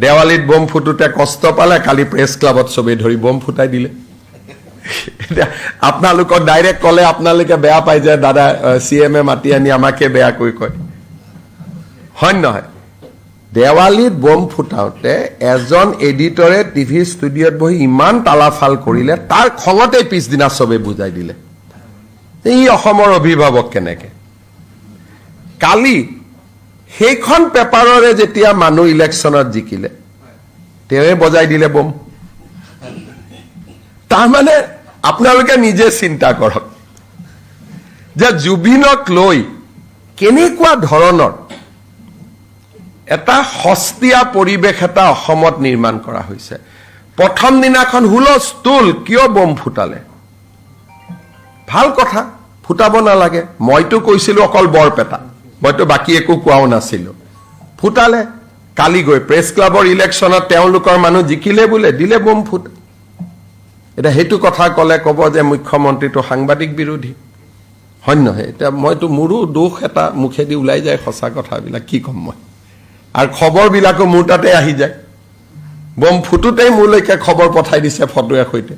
দেৱালীত বম ফুটুতে কষ্ট পালে, কালি প্ৰেছ ক্লাবত চবেই ধৰি বম ফুটাই দিলে। আপোনালোকক ডাইৰেক্ট ক'লে আপোনালোকে বেয়া পাই যে দাদা CM মাতি আনি আমাকে বেয়া কৰি কয়, হয় নহয়? দেৱালীত বম ফুটাওতে এজন এডিটৰে টিভি ষ্টুডিঅ'ত বহি ইমান তালাফাল কৰিলে, তাৰ খঙতে পিছদিনা চবেই বুজাই দিলে এই অসমৰ অভিভাৱক কেনেকে। কালি সেইখন পেপাৰৰে যেতিয়া মানুহ ইলেকশ্যনত জিকিলে, তেওঁৱে বজাই দিলে বম। তাৰমানে আপোনালোকে নিজে চিন্তা কৰক যে জুবিনক লৈ কেনেকুৱা ধৰণৰ এটা সস্তীয়া পৰিৱেশ এটা অসমত নিৰ্মাণ কৰা হৈছে। প্ৰথম দিনাখন হুলস্থুল, কিয় বম ফুটালে? ভাল কথা, ফুটাব নালাগে। মইতো কৈছিলো অকল বৰপেটা, মইতো বাকী একো কোৱাও নাছিলো। ফুটালে, কালি গৈ প্ৰেছ ক্লাবৰ ইলেকশ্যনত তেওঁলোকৰ মানুহ জিকিলে বোলে, দিলে বম ফুট। এতিয়া সেইটো কথা ক'লে ক'ব যে মুখ্যমন্ত্ৰীটো সাংবাদিক বিৰোধী, হয় নহয়? এতিয়া মইতো মোৰো দোষ এটা মুখেদি ওলাই যায়, সঁচা কথাবিলাক কি ক'ম মই। আৰু খবৰবিলাকো মোৰ তাতে আহি যায়, বম ফুটোতেই মোলৈকে খবৰ পঠাই দিছে ফটোৰ সৈতে।